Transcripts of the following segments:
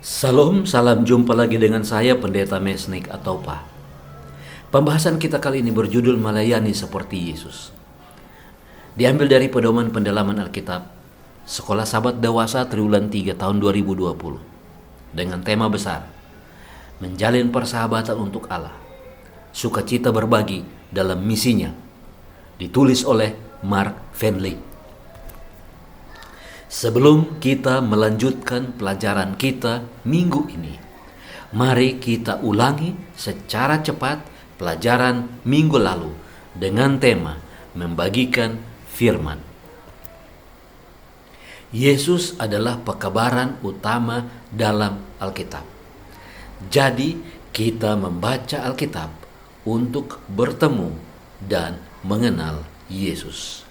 Salam, salam jumpa lagi dengan saya Pendeta Mesnik atau Pa. Pembahasan kita kali ini berjudul melayani seperti Yesus. Diambil dari pedoman pendalaman Alkitab, Sekolah Sahabat Dewasa Triwulan 3 tahun 2020. Dengan tema besar, menjalin persahabatan untuk Allah. Sukacita berbagi dalam misinya. Ditulis oleh Mark Fenley. Sebelum kita melanjutkan pelajaran kita minggu ini, mari kita ulangi secara cepat pelajaran minggu lalu dengan tema membagikan firman. Yesus adalah pekabaran utama dalam Alkitab. Jadi kita membaca Alkitab untuk bertemu dan mengenal Yesus.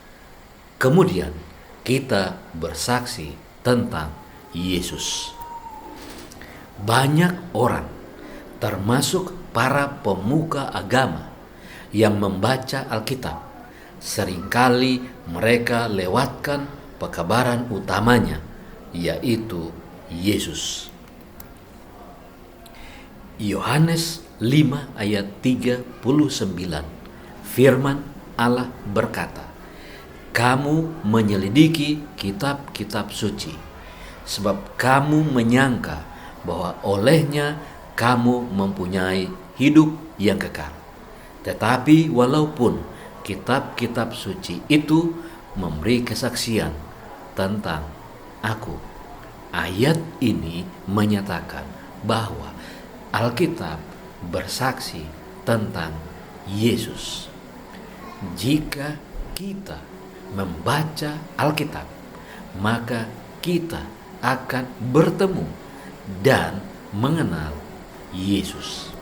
Kemudian kita bersaksi tentang Yesus. Banyak orang, termasuk para pemuka agama yang membaca Alkitab, seringkali mereka lewatkan pekabaran utamanya, yaitu Yesus. Yohanes 5 ayat 39, firman Allah berkata, "Kamu menyelidiki kitab-kitab suci, sebab kamu menyangka bahwa olehnya kamu mempunyai hidup yang kekal. Tetapi walaupun kitab-kitab suci itu memberi kesaksian tentang Aku." Ayat ini menyatakan bahwa Alkitab bersaksi tentang Yesus. Jika kita membaca Alkitab, maka kita akan bertemu dan mengenal Yesus.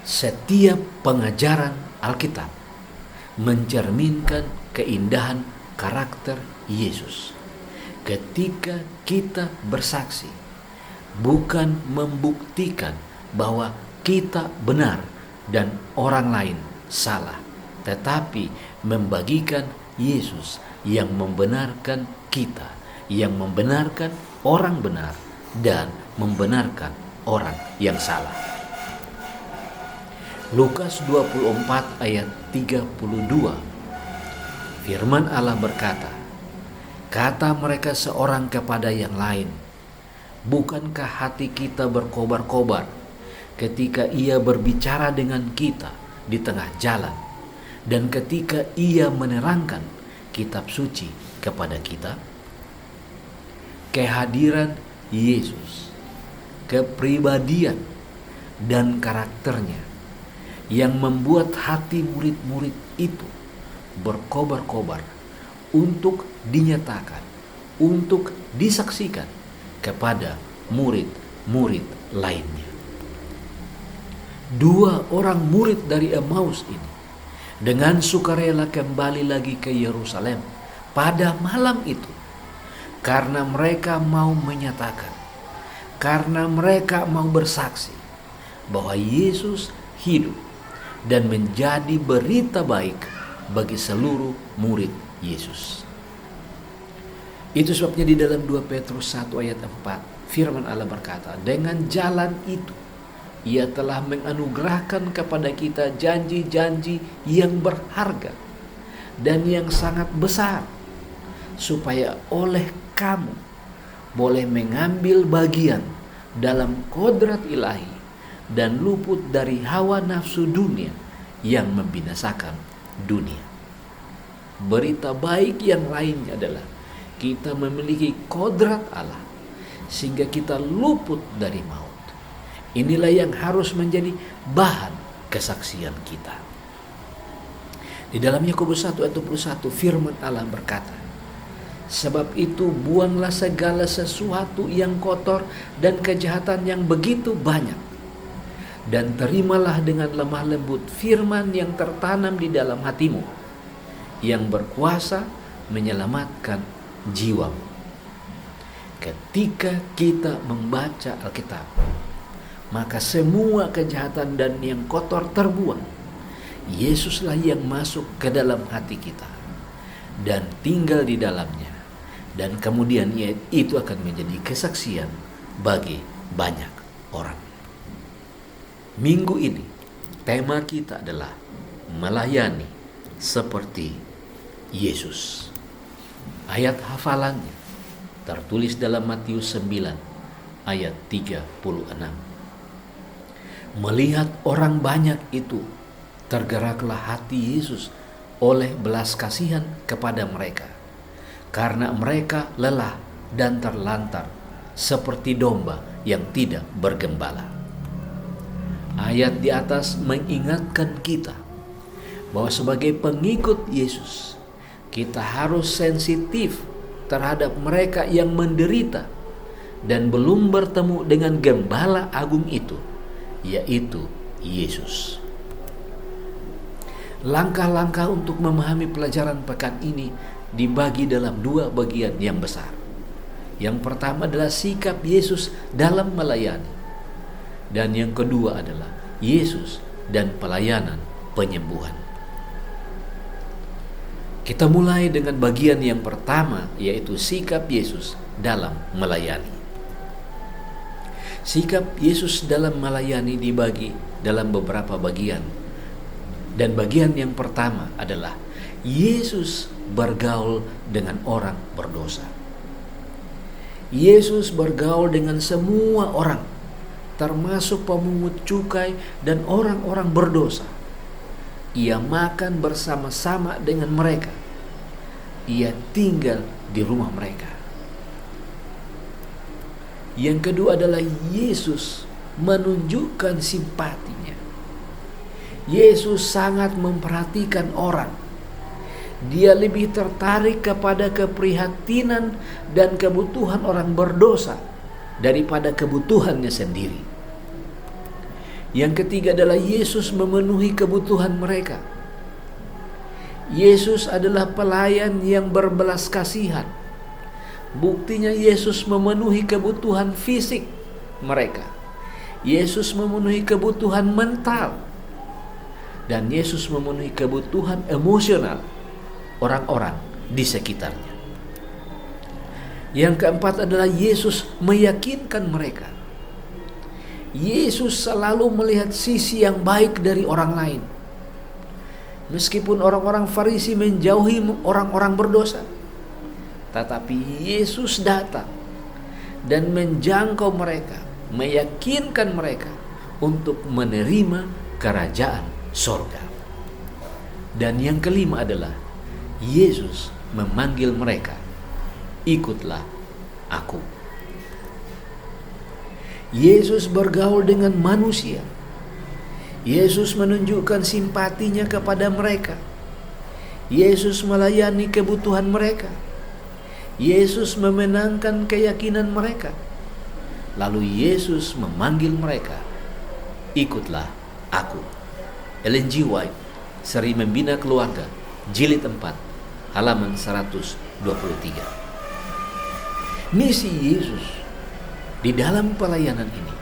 Setiap pengajaran Alkitab mencerminkan keindahan karakter Yesus. Ketika kita bersaksi, bukan membuktikan bahwa kita benar dan orang lain salah, tetapi membagikan Yesus yang membenarkan kita, yang membenarkan orang benar dan membenarkan orang yang salah. Lukas 24 ayat 32, firman Allah berkata, "Kata mereka seorang kepada yang lain, bukankah hati kita berkobar-kobar ketika ia berbicara dengan kita di tengah jalan, dan ketika ia menerangkan kitab suci kepada kita?" Kehadiran Yesus, kepribadian dan karakternya yang membuat hati murid-murid itu berkobar-kobar untuk dinyatakan, untuk disaksikan kepada murid-murid lainnya. Dua orang murid dari Emmaus ini dengan sukarela kembali lagi ke Yerusalem pada malam itu, karena mereka mau menyatakan, karena mereka mau bersaksi bahwa Yesus hidup dan menjadi berita baik bagi seluruh murid Yesus. Itu sebabnya di dalam 2 Petrus 1 ayat 4 firman Allah berkata, "Dengan jalan itu Ia telah menganugerahkan kepada kita janji-janji yang berharga dan yang sangat besar, supaya oleh kamu boleh mengambil bagian dalam kodrat ilahi dan luput dari hawa nafsu dunia yang membinasakan dunia." Berita baik yang lainnya adalah kita memiliki kodrat Allah sehingga kita luput dari maut. Inilah yang harus menjadi bahan kesaksian kita. Di dalam Yakobus 1 ayat 21 firman Allah berkata, "Sebab itu buanglah segala sesuatu yang kotor dan kejahatan yang begitu banyak, dan terimalah dengan lemah lembut firman yang tertanam di dalam hatimu, yang berkuasa menyelamatkan jiwamu." Ketika kita membaca Alkitab, maka semua kejahatan dan yang kotor terbuang. Yesuslah yang masuk ke dalam hati kita dan tinggal di dalamnya. Dan kemudian itu akan menjadi kesaksian bagi banyak orang. Minggu ini tema kita adalah melayani seperti Yesus. Ayat hafalannya tertulis dalam Matius 9 ayat 36. Melihat orang banyak itu, tergeraklah hati Yesus oleh belas kasihan kepada mereka, karena mereka lelah dan terlantar seperti domba yang tidak bergembala. Ayat di atas mengingatkan kita bahwa sebagai pengikut Yesus, kita harus sensitif terhadap mereka yang menderita dan belum bertemu dengan Gembala Agung itu, yaitu Yesus. Langkah-langkah untuk memahami pelajaran pekan ini dibagi dalam dua bagian yang besar. Yang pertama adalah sikap Yesus dalam melayani, dan yang kedua adalah Yesus dan pelayanan penyembuhan. Kita mulai dengan bagian yang pertama, yaitu sikap Yesus dalam melayani. Sikap Yesus dalam melayani dibagi dalam beberapa bagian. Dan bagian yang pertama adalah Yesus bergaul dengan orang berdosa. Yesus bergaul dengan semua orang, termasuk pemungut cukai dan orang-orang berdosa. Ia makan bersama-sama dengan mereka. Ia tinggal di rumah mereka. Yang kedua adalah Yesus menunjukkan simpatinya. Yesus sangat memperhatikan orang. Dia lebih tertarik kepada keprihatinan dan kebutuhan orang berdosa daripada kebutuhannya sendiri. Yang ketiga adalah Yesus memenuhi kebutuhan mereka. Yesus adalah pelayan yang berbelas kasihan. Buktinya Yesus memenuhi kebutuhan fisik mereka. Yesus memenuhi kebutuhan mental. Dan Yesus memenuhi kebutuhan emosional orang-orang di sekitarnya. Yang keempat adalah Yesus meyakinkan mereka. Yesus selalu melihat sisi yang baik dari orang lain. Meskipun orang-orang Farisi menjauhi orang-orang berdosa, tetapi Yesus datang dan menjangkau mereka, meyakinkan mereka untuk menerima kerajaan sorga. Dan yang kelima adalah Yesus memanggil mereka, ikutlah aku. Yesus bergaul dengan manusia. Yesus menunjukkan simpatinya kepada mereka. Yesus melayani kebutuhan mereka. Yesus memenangkan keyakinan mereka. Lalu Yesus memanggil mereka, ikutlah aku. Ellen G. White, Seri Membina Keluarga, Jilid 4, halaman 123. Misi Yesus di dalam pelayanan ini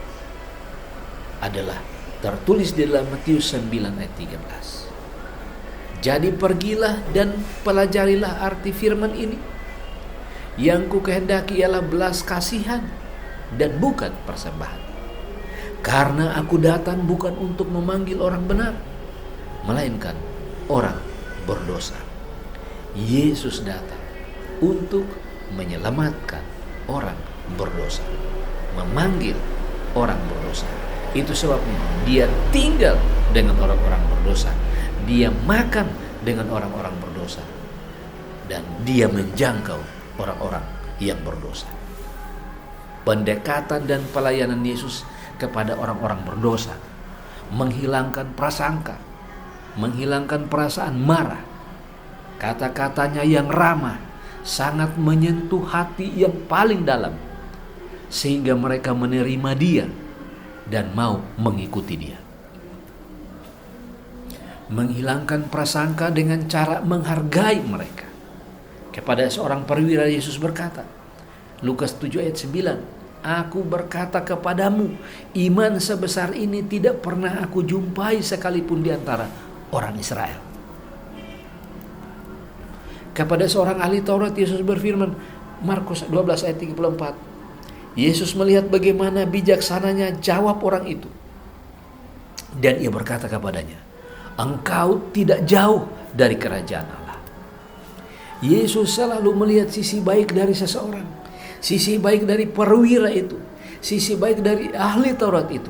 adalah tertulis di dalam Matius 9 ayat 13. Jadi pergilah dan pelajarilah arti firman ini. Yang ku kehendaki ialah belas kasihan dan bukan persembahan. Karena aku datang bukan untuk memanggil orang benar, melainkan orang berdosa. Yesus datang untuk menyelamatkan orang berdosa, memanggil orang berdosa. Itu sebabnya dia tinggal dengan orang-orang berdosa. Dia makan dengan orang-orang berdosa. Dan dia menjangkau orang-orang yang berdosa. Pendekatan dan pelayanan Yesus kepada orang-orang berdosa menghilangkan prasangka, menghilangkan perasaan marah. Kata-katanya yang ramah sangat menyentuh hati yang paling dalam, sehingga mereka menerima dia dan mau mengikuti dia. Menghilangkan prasangka dengan cara menghargai mereka. Kepada seorang perwira Yesus berkata, Lukas 7 ayat 9, aku berkata kepadamu, iman sebesar ini tidak pernah aku jumpai sekalipun di antara orang Israel. Kepada seorang ahli Taurat Yesus berfirman, Markus 12 ayat 34, Yesus melihat bagaimana bijaksananya jawab orang itu. Dan ia berkata kepadanya, engkau tidak jauh dari kerajaan Allah. Yesus selalu melihat sisi baik dari seseorang, sisi baik dari perwira itu, sisi baik dari ahli Taurat itu.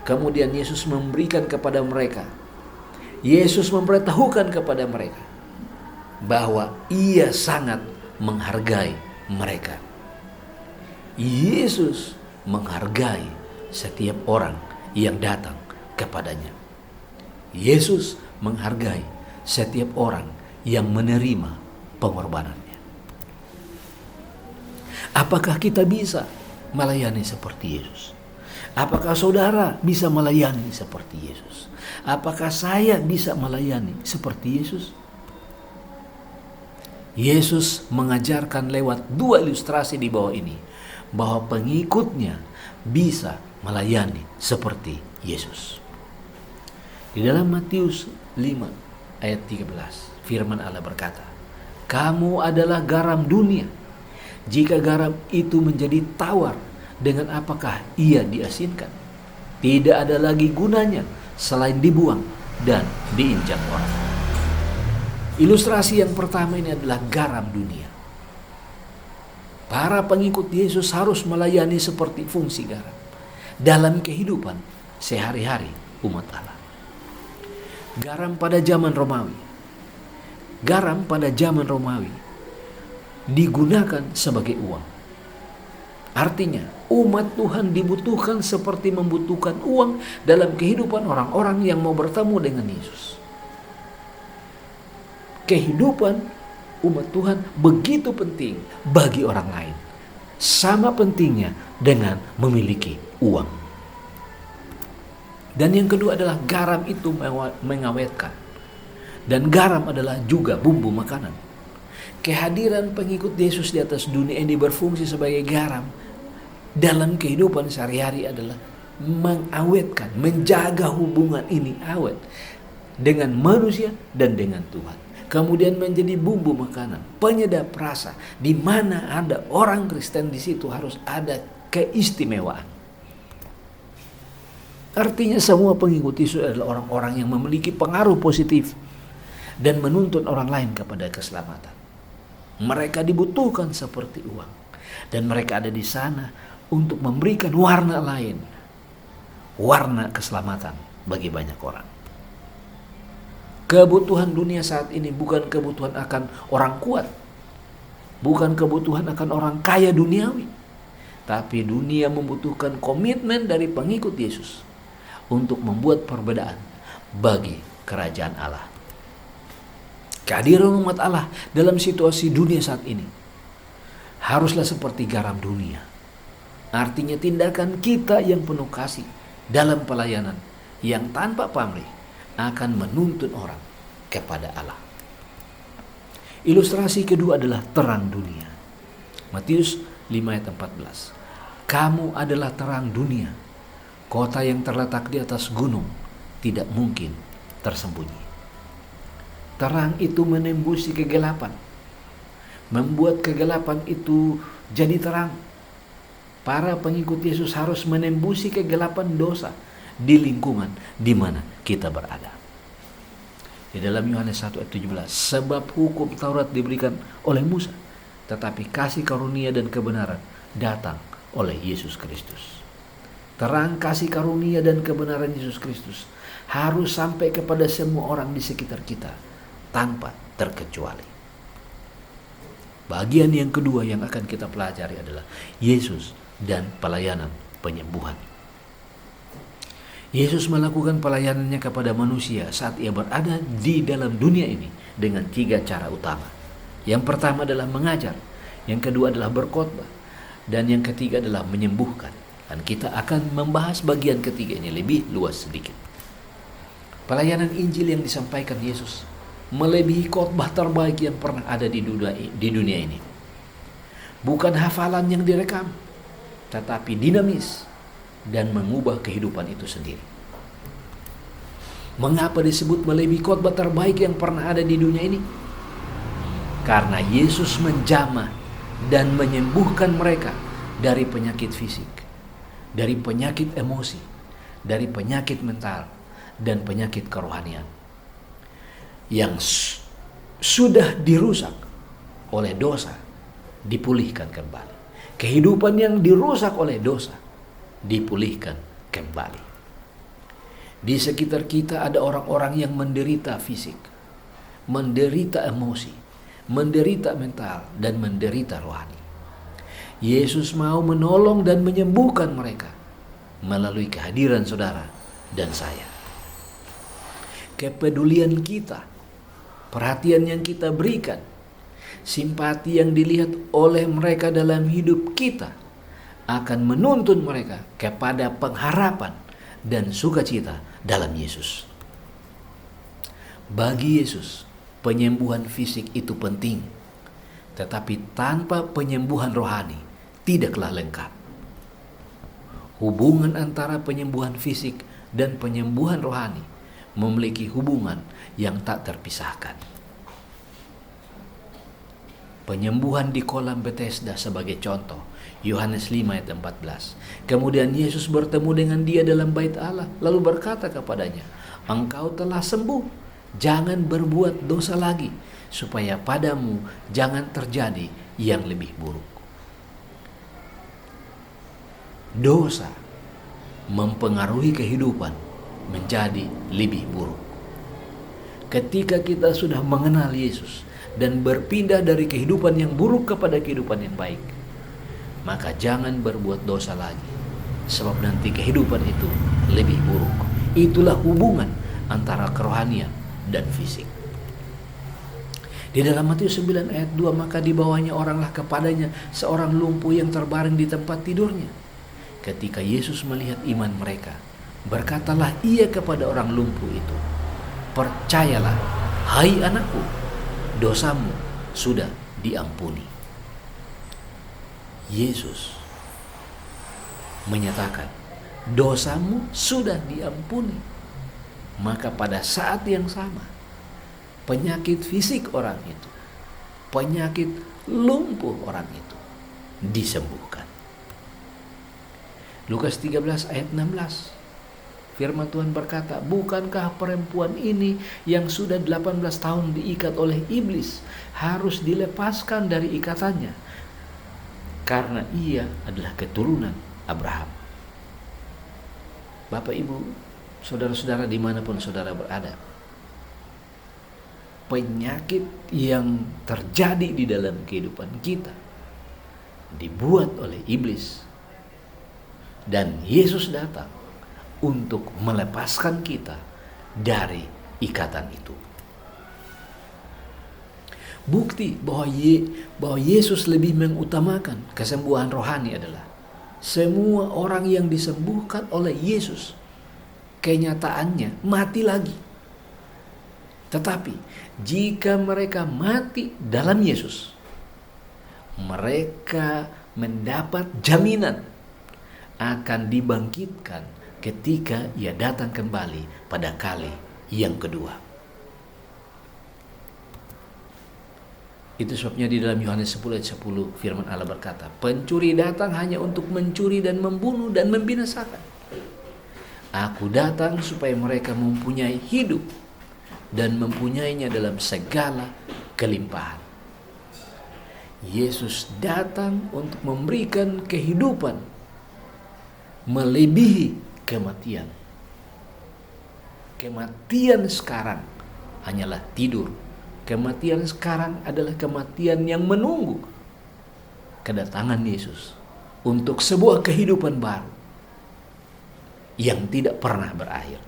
Kemudian Yesus memberikan kepada mereka, Yesus memberitahukan kepada mereka bahwa ia sangat menghargai mereka. Yesus menghargai setiap orang yang datang kepadanya. Yesus menghargai setiap orang yang menerima pengorbanannya. Apakah kita bisa melayani seperti Yesus? Apakah saudara bisa melayani seperti Yesus? Apakah saya bisa melayani seperti Yesus? Yesus mengajarkan lewat 2 ilustrasi di bawah ini bahwa pengikutnya bisa melayani seperti Yesus. Di dalam Matius 5 ayat 13, firman Allah berkata, kamu adalah garam dunia. Jika garam itu menjadi tawar, dengan apakah ia diasinkan? Tidak ada lagi gunanya selain dibuang dan diinjak orang. Ilustrasi yang pertama ini adalah garam dunia. Para pengikut Yesus harus melayani seperti fungsi garam dalam kehidupan sehari-hari umat Allah. Garam pada zaman Romawi. Garam pada zaman Romawi digunakan sebagai uang. Artinya, umat Tuhan dibutuhkan seperti membutuhkan uang dalam kehidupan orang-orang yang mau bertemu dengan Yesus. Kehidupan umat Tuhan begitu penting bagi orang lain. Sama pentingnya dengan memiliki uang. Dan yang kedua adalah garam itu mengawetkan. Dan garam adalah juga bumbu makanan. Kehadiran pengikut Yesus di atas dunia ini berfungsi sebagai garam dalam kehidupan sehari-hari adalah mengawetkan, menjaga hubungan ini awet dengan manusia dan dengan Tuhan. Kemudian menjadi bumbu makanan, penyedap rasa. Di mana ada orang Kristen, di situ harus ada keistimewaan. Artinya semua pengikut Yesus adalah orang-orang yang memiliki pengaruh positif dan menuntun orang lain kepada keselamatan. Mereka dibutuhkan seperti uang, dan mereka ada di sana untuk memberikan warna lain, warna keselamatan bagi banyak orang. Kebutuhan dunia saat ini bukan kebutuhan akan orang kuat, bukan kebutuhan akan orang kaya duniawi, tapi dunia membutuhkan komitmen dari pengikut Yesus untuk membuat perbedaan bagi kerajaan Allah. Kehadiran umat Allah dalam situasi dunia saat ini haruslah seperti garam dunia. Artinya tindakan kita yang penuh kasih dalam pelayanan yang tanpa pamrih akan menuntun orang kepada Allah. Ilustrasi kedua adalah terang dunia. Matius 5 ayat 14. Kamu adalah terang dunia. Kota yang terletak di atas gunung tidak mungkin tersembunyi. Terang itu menembusi kegelapan, membuat kegelapan itu jadi terang. Para pengikut Yesus harus menembusi kegelapan dosa di lingkungan di mana kita berada. Di dalam Yohanes 1 ayat 17, sebab hukum Taurat diberikan oleh Musa, tetapi kasih karunia dan kebenaran datang oleh Yesus Kristus. Terang kasih karunia dan kebenaran Yesus Kristus harus sampai kepada semua orang di sekitar kita tanpa terkecuali. Bagian yang kedua yang akan kita pelajari adalah Yesus dan pelayanan penyembuhan. Yesus melakukan pelayanannya kepada manusia saat ia berada di dalam dunia ini dengan 3 cara utama. Yang pertama adalah mengajar, yang kedua adalah berkhotbah, dan yang ketiga adalah menyembuhkan. Dan kita akan membahas bagian ketiga ini lebih luas sedikit. Pelayanan Injil yang disampaikan Yesus melebihi khotbah terbaik yang pernah ada di dunia ini. Bukan hafalan yang direkam, tetapi dinamis dan mengubah kehidupan itu sendiri. Mengapa disebut melebihi khotbah terbaik yang pernah ada di dunia ini? Karena Yesus menjamah dan menyembuhkan mereka dari penyakit fisik, dari penyakit emosi, dari penyakit mental, dan penyakit kerohanian yang sudah dirusak oleh dosa, dipulihkan kembali. Kehidupan yang dirusak oleh dosa dipulihkan kembali. Di sekitar kita ada orang-orang yang menderita fisik, menderita emosi, menderita mental, dan menderita rohani. Yesus mau menolong dan menyembuhkan mereka melalui kehadiran saudara dan saya. Kepedulian kita, perhatian yang kita berikan, simpati yang dilihat oleh mereka dalam hidup kita akan menuntun mereka kepada pengharapan dan sukacita dalam Yesus. Bagi Yesus, penyembuhan fisik itu penting, tetapi tanpa penyembuhan rohani tidaklah lengkap. Hubungan antara penyembuhan fisik dan penyembuhan rohani memiliki hubungan yang tak terpisahkan. Penyembuhan di kolam Bethesda sebagai contoh, Yohanes 5 ayat 14. Kemudian Yesus bertemu dengan dia dalam bait Allah, lalu berkata kepadanya, "Engkau telah sembuh, jangan berbuat dosa lagi, supaya padamu jangan terjadi yang lebih buruk." Dosa mempengaruhi kehidupan menjadi lebih buruk. Ketika kita sudah mengenal Yesus dan berpindah dari kehidupan yang buruk kepada kehidupan yang baik, maka jangan berbuat dosa lagi, sebab nanti kehidupan itu lebih buruk. Itulah hubungan antara kerohanian dan fisik. Di dalam Matius 9 ayat 2, maka dibawanya oranglah kepadanya seorang lumpuh yang terbaring di tempat tidurnya. Ketika Yesus melihat iman mereka, berkatalah ia kepada orang lumpuh itu, "Percayalah, hai anakku, dosamu sudah diampuni." Yesus menyatakan, dosamu sudah diampuni. Maka pada saat yang sama, penyakit fisik orang itu, penyakit lumpuh orang itu disembuhkan. Lukas 13 ayat 16. Firman Tuhan berkata, "Bukankah perempuan ini yang sudah 18 tahun diikat oleh iblis harus dilepaskan dari ikatannya, karena ia adalah keturunan Abraham." Bapak, Ibu, saudara-saudara dimanapun saudara berada, penyakit yang terjadi di dalam kehidupan kita dibuat oleh iblis, dan Yesus datang untuk melepaskan kita dari ikatan itu. Bukti bahwa Yesus lebih mengutamakan kesembuhan rohani adalah semua orang yang disembuhkan oleh Yesus kenyataannya mati lagi. Tetapi jika mereka mati dalam Yesus, mereka mendapat jaminan akan dibangkitkan ketika ia datang kembali pada kali yang kedua. Itu sebabnya di dalam Yohanes 10 ayat 10 firman Allah berkata, "Pencuri datang hanya untuk mencuri dan membunuh dan membinasakan. Aku datang supaya mereka mempunyai hidup dan mempunyainya dalam segala kelimpahan." Yesus datang untuk memberikan kehidupan melebihi kematian. Kematian sekarang hanyalah tidur. Kematian sekarang adalah kematian yang menunggu kedatangan Yesus untuk sebuah kehidupan baru yang tidak pernah berakhir.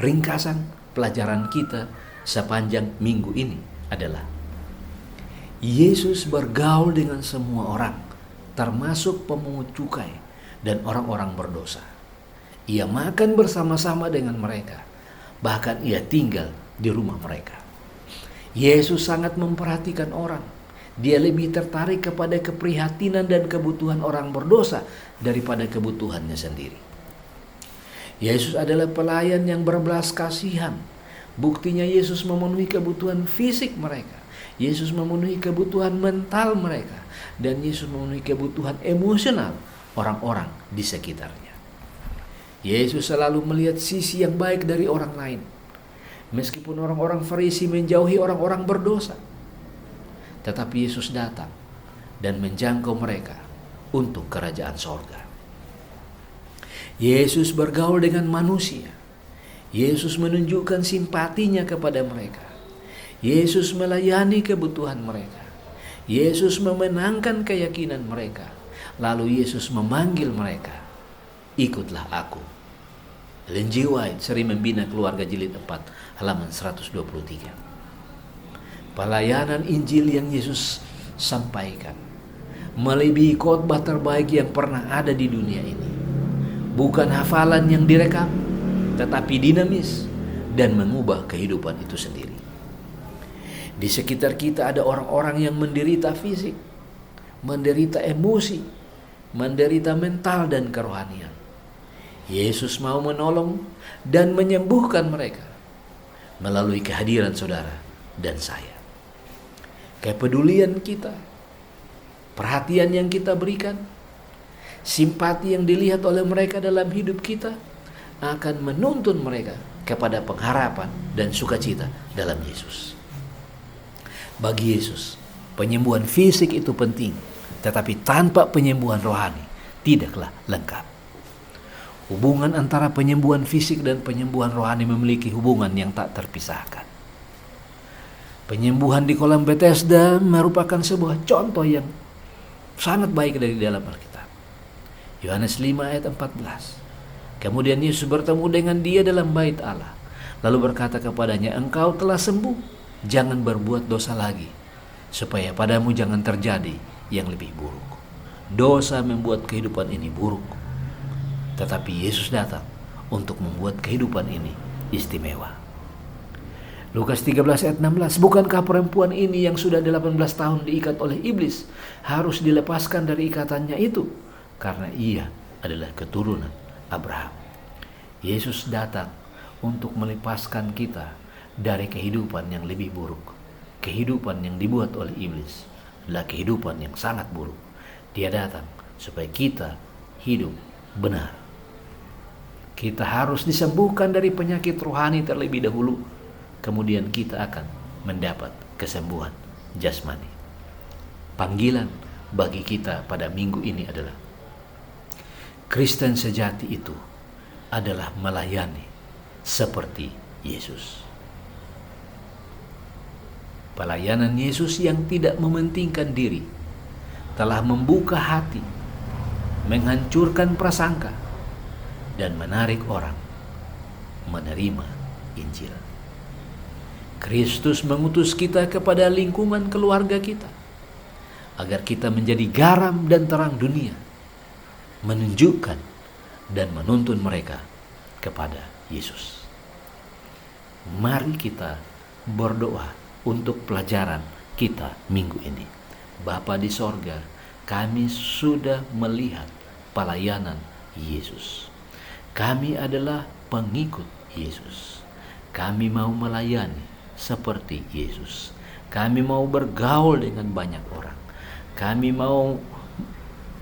Ringkasan pelajaran kita sepanjang minggu ini adalah Yesus bergaul dengan semua orang, termasuk pemungut cukai dan orang-orang berdosa. Ia makan bersama-sama dengan mereka, bahkan ia tinggal di rumah mereka. Yesus sangat memperhatikan orang. Dia lebih tertarik kepada keprihatinan dan kebutuhan orang berdosa daripada kebutuhannya sendiri. Yesus adalah pelayan yang berbelas kasihan. Buktinya Yesus memenuhi kebutuhan fisik mereka Yesus memenuhi kebutuhan mental mereka, dan Yesus memenuhi kebutuhan emosional orang-orang di sekitarnya. Yesus selalu melihat sisi yang baik dari orang lain. Meskipun orang-orang Farisi menjauhi orang-orang berdosa, tetapi Yesus datang dan menjangkau mereka untuk kerajaan sorga. Yesus bergaul dengan manusia. Yesus menunjukkan simpatinya kepada mereka. Yesus melayani kebutuhan mereka. Yesus memenangkan keyakinan mereka. Lalu Yesus memanggil mereka, ikutlah aku. Ellen G. White, Seri Membina Keluarga Jilid 4, halaman 123. Pelayanan Injil yang Yesus sampaikan melebihi khotbah terbaik yang pernah ada di dunia ini. Bukan hafalan yang direkam, tetapi dinamis dan mengubah kehidupan itu sendiri. Di sekitar kita ada orang-orang yang menderita fisik, menderita emosi, menderita mental dan kerohanian. Yesus mau menolong dan menyembuhkan mereka melalui kehadiran saudara dan saya. Kepedulian kita, perhatian yang kita berikan, simpati yang dilihat oleh mereka dalam hidup kita akan menuntun mereka kepada pengharapan dan sukacita dalam Yesus. Bagi Yesus, penyembuhan fisik itu penting, tetapi tanpa penyembuhan rohani tidaklah lengkap. Hubungan antara penyembuhan fisik dan penyembuhan rohani memiliki hubungan yang tak terpisahkan. Penyembuhan di kolam Bethesda merupakan sebuah contoh yang sangat baik dari dalam Alkitab. Yohanes 5 ayat 14. Kemudian Yesus bertemu dengan dia dalam bait Allah, lalu berkata kepadanya, engkau telah sembuh, jangan berbuat dosa lagi, supaya padamu jangan terjadi yang lebih buruk. Dosa membuat kehidupan ini buruk, tetapi Yesus datang untuk membuat kehidupan ini istimewa. Lukas 13 ayat 16, bukankah perempuan ini yang sudah 18 tahun diikat oleh iblis harus dilepaskan dari ikatannya itu? Karena ia adalah keturunan Abraham. Yesus datang untuk melepaskan kita dari kehidupan yang lebih buruk. Kehidupan yang dibuat oleh iblis adalah kehidupan yang sangat buruk. Dia datang supaya kita hidup benar. Kita harus disembuhkan dari penyakit rohani terlebih dahulu, kemudian kita akan mendapat kesembuhan jasmani. Panggilan bagi kita pada minggu ini adalah Kristen sejati itu adalah melayani seperti Yesus. Pelayanan Yesus yang tidak mementingkan diri telah membuka hati, menghancurkan prasangka, dan menarik orang menerima Injil. Kristus mengutus kita kepada lingkungan keluarga kita agar kita menjadi garam dan terang dunia, menunjukkan dan menuntun mereka kepada Yesus. Mari kita berdoa untuk pelajaran kita minggu ini. Bapa di sorga, kami sudah melihat pelayanan Yesus. Kami adalah pengikut Yesus. Kami mau melayani seperti Yesus. Kami mau bergaul dengan banyak orang. Kami mau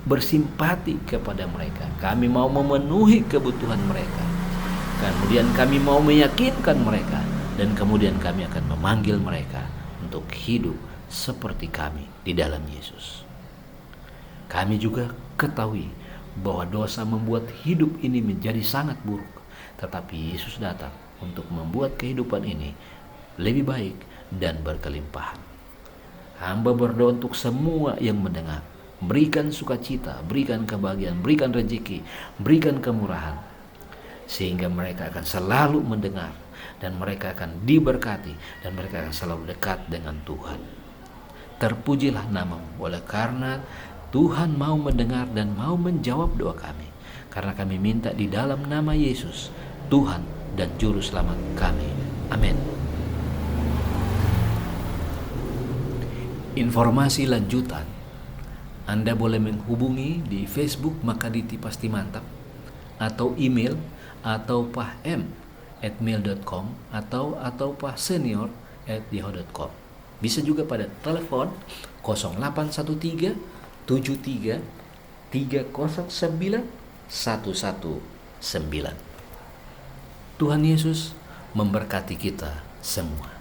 bersimpati kepada mereka. Kami mau memenuhi kebutuhan mereka. Kemudian kami mau meyakinkan mereka. Dan kemudian kami akan memanggil mereka untuk hidup seperti kami di dalam Yesus. Kami juga ketahui bahwa dosa membuat hidup ini menjadi sangat buruk. Tetapi Yesus datang untuk membuat kehidupan ini lebih baik dan berkelimpahan. Hamba berdoa untuk semua yang mendengar. Berikan sukacita, berikan kebahagiaan, berikan rezeki, berikan kemurahan. Sehingga mereka akan selalu mendengar dan mereka akan diberkati dan mereka akan selalu dekat dengan Tuhan. Terpujilah namamu oleh karena Tuhan mau mendengar dan mau menjawab doa kami. Karena kami minta di dalam nama Yesus, Tuhan dan Juru Selamat kami. Amin. Informasi lanjutan, Anda boleh menghubungi di Facebook Makaditi Pasti Mantap, atau email atau pahm@mail.com atau pahsenior@yahoo.com. Bisa juga pada telepon 0813 73 309 119. Tuhan Yesus memberkati kita semua.